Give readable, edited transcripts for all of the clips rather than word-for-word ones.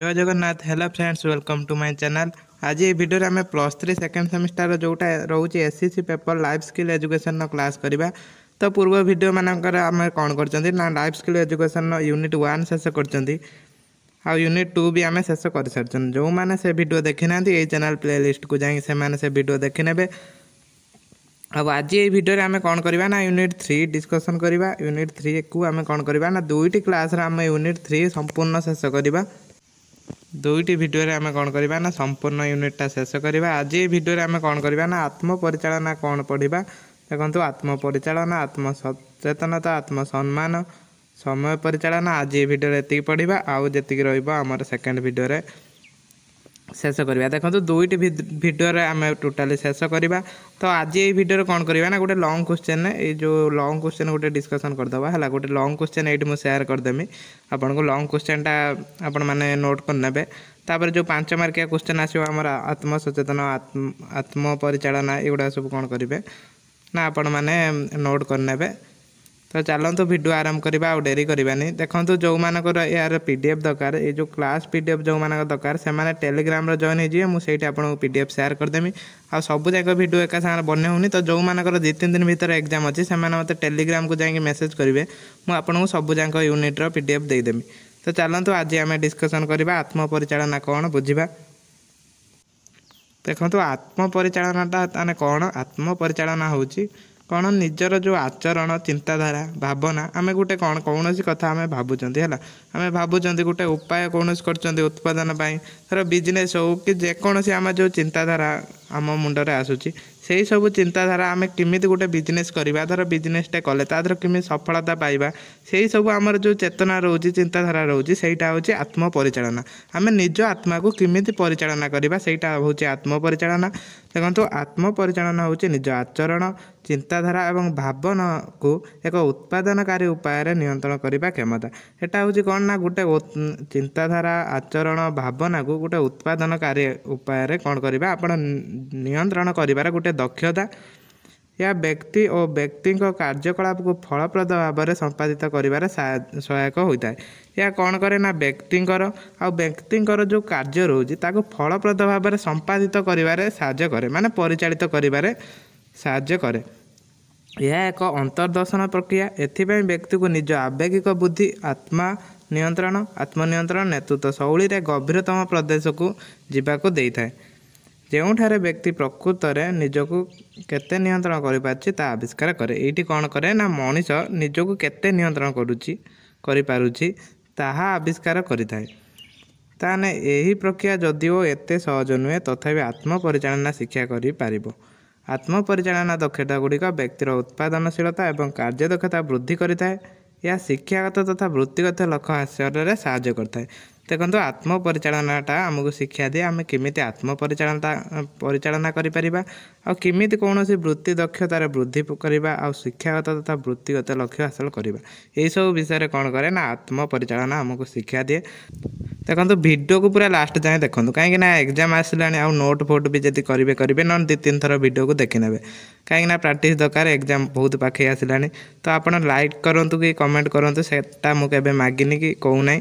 जय Jagannath. Hello friends, welcome to my channel. आज ये वीडियो आम +3 सेकेंड सेमिस्टर जोटा रोचे SCC paper life skill education class करवा। तो पूर्व वीडियो मानकर आम कौन कर लाइफ स्किल एजुकेशन यूनिट 1 शेष कर यूनिट 2 भी आम शेष कर सारी। जो मैंने से वीडियो देखी ना ये चैनल प्लेलिस्ट को जाए से वीडियो देखी ने। अब आज ये वीडियो आम कौन करवा ना यूनिट 3 डिस्कसन करवा। यूनिट 3 को आम कौन करवा ना दुईटी क्लास आम यूनिट 3 संपूर्ण शेष करवा। दुईटी वीडियो रे आमे कौन करबा ना संपूर्ण यूनिटा शेष करबा। आज ये वीडियो रे आमे कौन करबा ना आत्म परिचालना कौन पढ़िबा। देखंतु आत्म परिचालना, आत्म सचेतनता, आत्म सम्मान, समय परिचालना आज ये वीडियो रे एति पढ़िबा। आउ जेतिक रहइबो हमर सेकंड वीडियो रे शेष करवा। देखो दुईटी वीडियो रे आमे टोटाली शेष करवा। तो आज ये वीडियो कौन करवा ना गोटे लॉन्ग क्वेश्चन ये जो लॉन्ग क्वेश्चन गोटे डिस्कसन करदबा है। गोटे लॉन्ग क्वेश्चन ये मुझे शेयर करदेमी आपन को। लॉन्ग क्वेश्चन टा आपण माने नोट करने। तापर जो 5 मार्किया क्वेश्चन आसो आम आत्म सचेतन, आत्म परिचालना एगुड़ा सब कौन करेंगे ना आपण मैंने नोट करने। तो चलते वीडियो आरंभ करवा। आ डेरी करवानी। देखो जो मानकर यार पीडीएफ दरकार, ये जो क्लास पीडीएफ जो मान दरकार से टेलीग्राम जॉइन हो मुझे आपको पीडीएफ शेयर करदेमी। आ सब जाक वीडियो एका सागर बने होनी। तो जो मानकर 2-3 दिन भीतर एग्जाम अच्छी से मत टेलीग्राम को जाकि मेसेज करेंगे। मुझे सब जाक यूनिट्र पीडीएफ देदेमी। तो चलते आज आम डिस्कसन करवा आत्म परिचालना कौन बुझा। देखो आत्म परिचालनाटा कौन। आत्म परिचालना हूँ कौन निजर जो आचरण, चिंताधारा, भावना आम गोटे कौन कौन कथा आम भावुं है आम भावुं गोटे उपाय कौन कर उत्पादन धर बिजनेस हो कि जेकोसी आम जो चिंताधारा आम मुंडरे आसूची से सब चिंताधारा आम किमी गोटे बिजनेस करवा। धर बिजनेसटे कले तादर किमी सफलता पाइबा से सब आमर जो चेतना रोचे, चिंताधारा रोचे सहीटा हूँ आत्म परिचालना। आम निज आत्मा को किमी परिचालना करवा सहीटा हूँ आत्म परिचालना। देखो आत्म परिचालना हूँ निज आचरण, चिंताधारा एवं भावना को एक उत्पादनकारी उपाय नियंत्रण करने क्षमता। एटा हूँ कौन ना गोटे चिंताधारा, आचरण, भावना को गोटे उत्पादनकारी उपाय कौन करवा आप नियंत्रण कर गोटे दक्षता। या व्यक्ति और व्यक्ति कार्यकलाप को फलप्रद भाव में संपादित कर सहायक होता है। या कौन करे ना व्यक्तिंकर जो कार्य रोचे फलप्रद भाव में संपादित कर साहाय्य करे, माने परिचालित कर साहाय्य करे। यह एक अंतर्दर्शन प्रक्रिया। एथिपाई व्यक्ति को निज आवेगिक बुद्धि, आत्मनियंत्रण, नेतृत्व शैली रे गभीरतम प्रदेश को जीवाको देइथाय। जोठारे व्यक्ति प्रकृत में निजको केते नियंत्रण कर आविष्कार करे। ये कौन करे ना मनीष निजको केते नियंत्रण करुच्ची ताहा आविष्कार करिथाय। ताने यही प्रक्रिया जदिओ एते सहज नुहे तथापि आत्म परिचालना शिक्षा करि पारिबो। आत्म परिचालना दक्षता गुड़िक व्यक्तिर उत्पादनशीलता एवं कार्यदक्षता वृद्धि करिथाय। यह शिक्षागत तथा वृत्तिगत लक्ष्य हासिल साहाय्य करता है। देखो आत्म परिचालनाटा आमको शिक्षा दिए आम केमी आत्म परिचालना करिपरिबा आ केमिति कौन वृत्ति दक्षतार वृद्धि करवा आ शिक्षागत तथा वृत्तिगत लक्ष्य हासिल करवा। यही सब विषय कौन करे ना आत्म परिचालना आमको शिक्षा दिए। देखो वीडियो को पूरा लास्ट जाए देखो कहीं एग्जाम आसला आ नोट फोट भी जब करेंगे न 2-3 थर वीडियो को देखी ने कहीं प्राक्ट दरकार एग्जाम बहुत पाखे आसला। तो आप लाइक करूँ कि कमेंट करूँ सेटा मुझे मागिनी कि कहूना।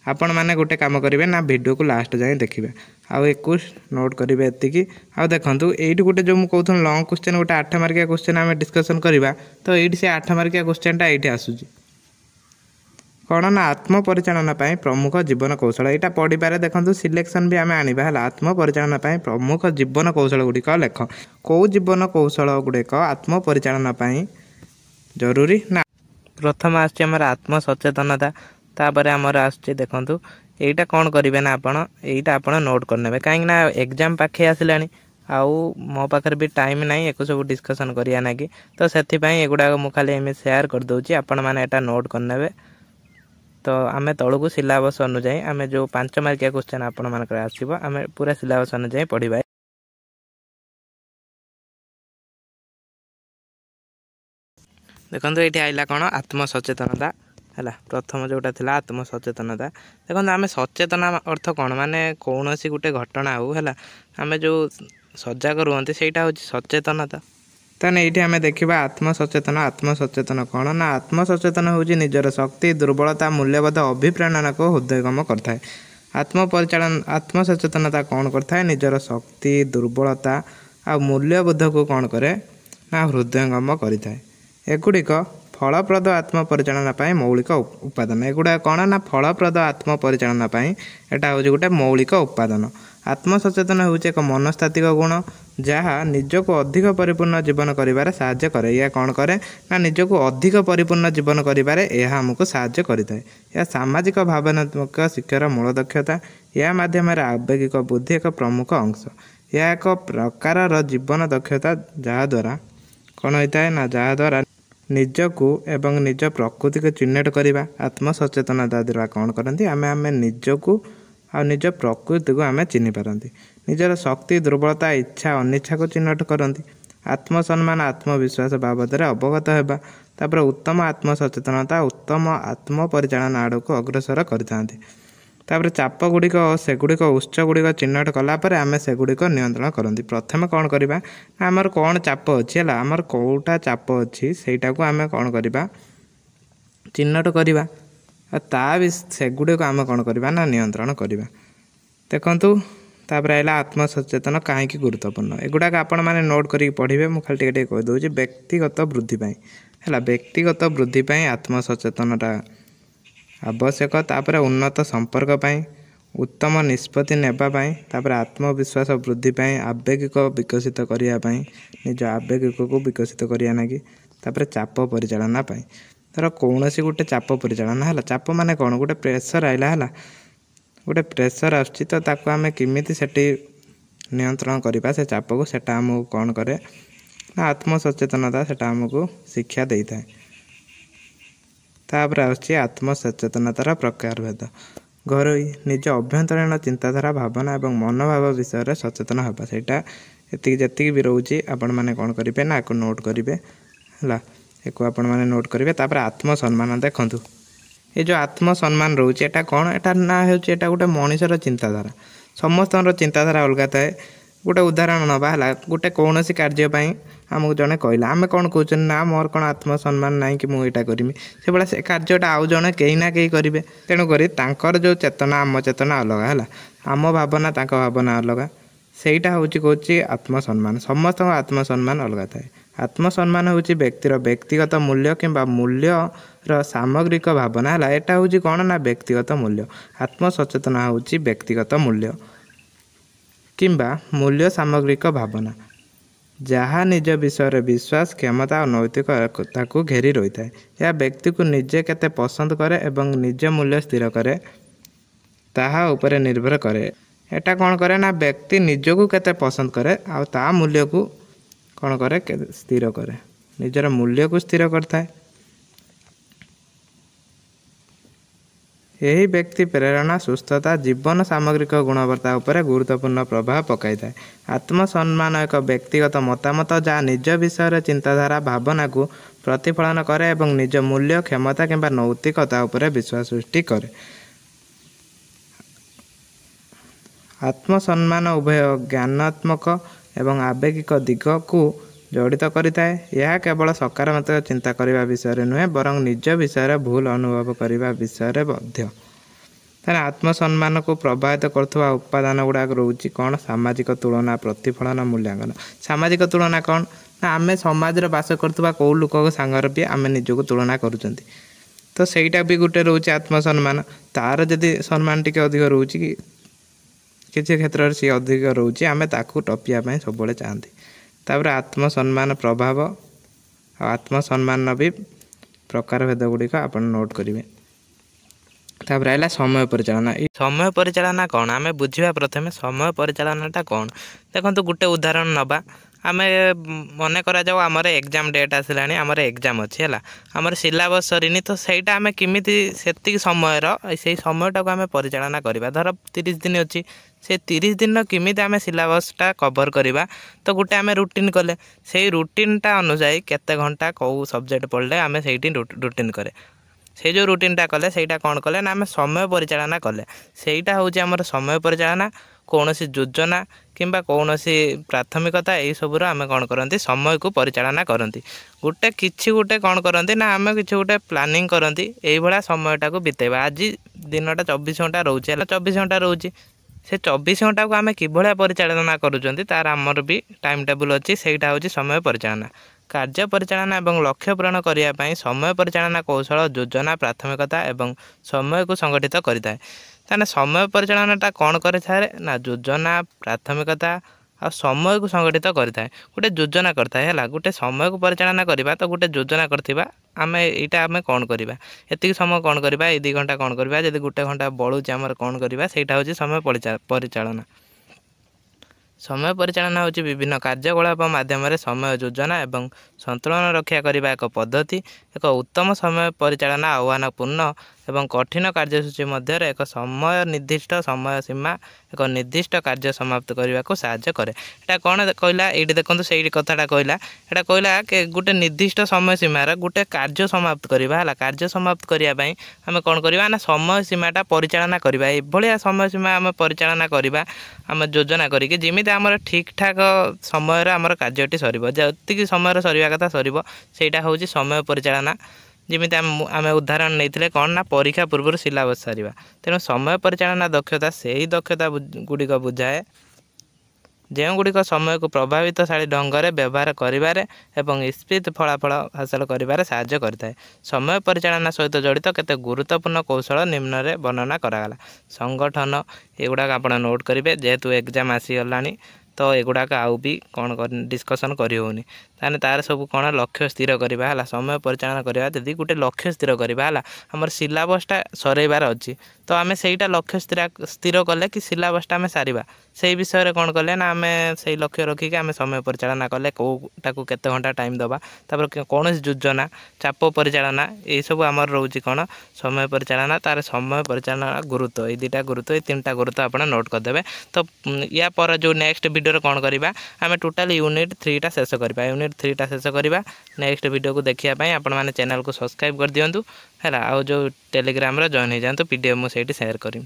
आपण मैंने गोटे कम करेंगे ना वीडियो को लास्ट जाए देखिए आउ 21 नोट करेंगे एतिकी। आ देखो ये गोटे जो मुझे लॉन्ग क्वेश्चन गोटे 8 मार्किया क्वेश्चन आम डिस्कसन करवा। तो ये से 8 मार्किया क्वेश्चनटा ये आसूँ कौन ना आत्म परिचालना प्रमुख जीवन कौशल। यहाँ पढ़ी पारे। देखो सिलेक्शन भी आम आने है आत्म परिचालना प्रमुख जीवन कौशल गुड़िक लेख। कौ जीवन कौशल गुड़िक आत्म परिचालना जरूरी ना। प्रथम आमर आत्म सचेतनता, तापर आमर आसुचे देखो यहीटा कौन करेंगे ना यहीटा आप नोट करने कहीं एग्जाम पाखे आसला आउ मो पाखे भी टाइम ना एक सब डिस्कसन करिया ना कि। तो से एगुड़ा मुझे खाली एम शेयर करदे आपण मैंने एटा नोट करने। तो आम तौक सिलेबस अनुजाई आम जो 5 मार्किया क्वेश्चन आपण मानक आसो आम पूरा सिलेबस अनुजाई पढ़ा। देखो ये आइला कौन आत्म सचेतनता है। प्रथम जोटा थिला आत्म सचेतनता। देखो आम सचेतना अर्थ कौन माने कौन सी गोटे घटना हो है आम जो सजग रुहति सेटा हूँ सचेतनता। ताने ये आम देखा आत्म सचेतन कौन ना आत्म सचेतन हूँ निजर शक्ति, दुर्बलता, मूल्यबोध, अभिप्रेरणा को हृदयगम करता है। आत्मसचेतनता कौन करता निजर शक्ति दुर्बलता आ मूल्यबोध को कौन करे ना हृदयंगम करें। एगुड़िक फलप्रद आत्मपरिचालना मौलिक उपादान। एगुड़ा कौन ना फलप्रद आत्मपरिचालना एटा हूँ गोटे मौलिक उपादान। आत्मसचेतन हूँ एक मनस्तात्विक गुण जहाँ निजक अधिक परिपूर्ण जीवन करिबारे साहाय्य करे। यह कौन करे ना निजक अधिक परिपूर्ण जीवन करिबारे यह आमको साहाय्य करिଥାଏ। यह सामाजिक भावनात्मक शिक्षार मूल दक्षता। यह माध्यम आवेगिक बुद्धि एक प्रमुख अंश। यह एक प्रकार जीवन दक्षता जहाँद्वारा कौन होता है ना जहाँद्वारा निजको एवं निज प्रकृति को चिह्नट करवा। आत्मसचेतनता द्वारा कौन करती आम निजको आ निज प्रकृति को आम चिन्ह पारती। निजर शक्ति दुर्बलता इच्छा अनिच्छा को चिन्हट करती। आत्मसम्मान आत्मविश्वास बाबद अवगत होगा। तापर उत्तम आत्मसचेतनता उत्तम आत्म परिचालना आड़ को अग्रसर करते। तापर चाप गुड़िक सेगुड़िक उत्स गुड़िक चिन्हट कलापर आम सेगुड़िक नियंत्रण करती। प्रथम कौन करवा आमर कौन चाप अच्छी है आमर कौटा चाप अच्छी सेटा को आम कौन करवा चिन्हट करवा ता भी सेगुड़िक आम कौन करवा ना नियंत्रण करवा। देखु तापर आइला आत्मसचेतन कहीं गुरुत्वपूर्ण एगुड़ाक आपण मैंने नोट करके पढ़े। मुझे टे कहीदे व्यक्तिगत वृद्धि है व्यक्तिगत वृद्धि आत्मसचेतनता आवश्यक। तापर उन्नत संपर्क पाई उत्तम निष्पत्ति नेबाई तापर आत्मविश्वास वृद्धि आवेगिक विकसित करने निज आवेगिक को विकसित करने लगी। तापर चाप परिचालना धर कौन सी गोटे चाप परिचालना है चाप माने कौन गोटे प्रेसर आइला है गोटे प्रेसर आसुच्ची तो ताको आम केमिति सेठी नियंत्रण करवा से चाप को सेटा आमको कौन करे ना आत्मसचेतनता सेटा आमको शिक्षा दे था। तापर आसुच्ची आत्मसचेतनतार प्रकार भेद। घरोई निज अभ्यंतरीण चिंताधारा भावना और मनोभाव विषय सचेतन होगा सेटा जी भी रोचे आपण मैंने कौन करेंगे ना आपको नोट करेंगे है एक आपण मैंने नोट करेंगे। तापर आत्मसम्मान देखूँ ये जो आत्मसम्मान रोचे एटा कौन एटा ना हो गोटे मनीषर चिंताधारा समस्त चिंताधारा अलग थाए। गोटे उदाहरण नवा है गोटे कौन सी कार्यपाई आमको जड़े कहला आम कौन कौन ना मोर कौन आत्मसम्मान ना कि मुझे करी से भाई से कार्यटा आउ जड़े कहीं ना कहीं करेंगे। तेणुकर तांकर जो चेतना आम चेतना अलग है आम भावना तांक भावना अलग सेटा हूँ कौच आत्मसम्मान। समस्त आत्मसम्मान अलग थाए। आत्मसम्मान हूँ व्यक्तिर व्यक्तिगत मूल्य किंबा मूल्यर सामग्रिक भावना है एटा हूँ कौन ना व्यक्तिगत मूल्य। आत्मसचेतन हूँ व्यक्तिगत मूल्य किंबा मूल्य सामग्रिक भावना जहाँ निज विषय विश्वास क्षमता और नैतिकता को घेरी रही है। यह व्यक्ति को निजे केते पसंद करे एवं निज मूल्य स्थिर करे ताहा उपरे निर्भर करे। एटा कौन करे ना व्यक्ति निजको केते पसंद करे आ ता मूल्य को कौन करे स्थिर करे निजर मूल्य को स्थिर करता है। यही व्यक्ति प्रेरणा सुस्थता जीवन सामग्रिक गुणवत्ता उपरे गुरुत्वपूर्ण प्रभाव पकाई था। आत्मसम्मान एक व्यक्तिगत मतामत जहाँ निज विषय चिंताधारा भावना को प्रतिफलन करे एवं निज मूल्य क्षमता किंबा नैतिकता उपरे विश्वास सृष्टि करे। आत्मसम्मान उभय ज्ञानात्मक एवं आवेगिक दिग को जड़ित करिଥାଏ। यह केवल सकारात्मक चिंता करने विषय नुहे बरं निज विषय भूल अनुभव करने विषय मध्य। आत्मसम्मान को प्रभावित करुवा उपादान गुड़ाक रोचे कौन सामाजिक तुलना प्रतिफलन मूल्यांकन। सामाजिक तुलना कौन ना आम समाज बास करुवा कौ लोक सांगर भी आम निजक तुलना करुँच तो सहीटा भी गोटे रोचे आत्मसम्मान। तार जदि सम्मान टी अधिक रोचे कि किसी क्षेत्र में सी अधिक रोचे आम ताकू टपिया सब चाहती। तापर आत्मसम्मान प्रभाव आत्मसम्मान भी प्रकार भेद गुड़िक आप नोट करेंगे। तापर आइला समय परिचालना। समय परिचालना कौन आम बुझा प्रथम समय परिचालनाटा कौन देखो गोटे उदाहरण नवा आम मन करा जाओ आमर एग्जाम डेट आसला आमर एग्जाम अच्छी है आमर सिलेबस सरीनी तो सहीटा आम केमी से समय से समयटा को आम परिचालना करवा। धर 30 दिन अच्छी से 30 दिन केमी आम सिलेबसटा कवर करवा तो गोटे आम रुटीन कले से रुटीनटा अनुसार केते घंटा कौ सब्जेक्ट पढ़ले आम से रुटीन करे से जो रुटीनटा कले सहीटा कौन कले ना आम समय परिचालना कले सहीटा हूँ आमर समय परिचालना कौन सी योजना किंबा कौन सी प्राथमिकता यही सबूर आम कौन करती समय को परिचालना करती गोटे किसी गोटे कौन करती ना आम कि गोटे प्लानिंग करती यही समयटा को बितेबा आज दिनटा 24 घंटा रोचे 24 घंटा रोचे से 24 घंटा को आम किभलिया परिचालना करूँ तार आमर भी टाइम टेबुल अच्छी सहीटा हूँ समय परिचालना कार्य परिचालना और लक्ष्य पूरण करने समय परिचालना कौशल योजना प्राथमिकता और समय को संगठित करें ताने समय परिचालनाटा कौन करे ना योजना प्राथमिकता आ समय को संगठित करें गोटे योजना करता है गोटे समय को परिचालना करवा तो गोटे योजना करवा आम यहाँ आम कौन करवा एति समय कौन करवा ये 2 घंटा कौन करवा जब गोटे घंटा बलूचे आमर कौन करवा सहीटा हूँ समय परिचालना समय परिचालना हूँ विभिन्न कार्यकलाप माध्यम समय योजना और संतुलन रक्षा करने एक पद्धति एक उत्तम समय परिचालना आह्वानपूर्ण एवं कठिन कार्यसूची मध्य एक समय निर्दिष्ट समय सीमा एक निर्दिष्ट कार्य समाप्त करने को साहाय्य करे एटा कौन कहला ये देखो से कथाटा कहला एटा कहला कि गोटे निर्दिष्ट समय सीमार गोटे कार्य समाप्त करवा कार्य समाप्त करने आम कौन करवा ना समय सीमाटा परिचालना करवा ये समय सीमा आम परिचालना करवा आम योजना करके जमी आमर ठीक ठाक समय आमर कार्यटी सर जी समय सर कथा सर हूँ समय परिचालना जमी आम उदाहरण नहीं कौन ना परीक्षा पूर्व सिलेबस सारिबा तेणु समय परिचालना दक्षता से ही दक्षता गुड़िक बुझाए जो गुड़िक समय को प्रभावितशाली ढंग से व्यवहार करें स्पीड फलाफल हासिल कर साहाय्य करता समय परिचालना सहित जड़ित केते गुरुत्वपूर्ण कौशल निम्न रे वर्णना करागला संगठन एगुड़ाक आप नोट करेंगे जेहेतु एग्जाम आसीगला तो एगुड़ाक आउ भी कौन डिस्कसन करनी ताने तार सब कौन लक्ष्य स्थिर करवा समय परिचालना करवा यदि गोटे लक्ष्य स्थिर करवा आमर सिलेबसटा सरइबार अच्छी तो आम सहीटा लक्ष्य स्थिर कले कि सिलेबसटा आम सारिबा से विषय कौन कले ना आम से लक्ष्य रखिक आम समय परिचालना कले कौटा को केते घंटा टाइम दबा तापर कौन योजना चाप परिचालना यही सब आमर रोचे कौन समय परिचालना तार समय परिचालना गुरुत्व ये 2टा गुरुत्व ये 3टा गुरुत्व आप नोट करदे तो या पर जो नेक्स्ट वीडियो कौन करवा आम टोटाल यूनिट 3टा शेष करवा यूनिट 3टा शेष करवा नेक्स्ट वीडियो को देखिए आपण मैंने चैनल को सब्सक्राइब कर दिंतु है आ जो टेलीग्राम जॉइन हो जातु पीडीएफ मुझे शेयर करी।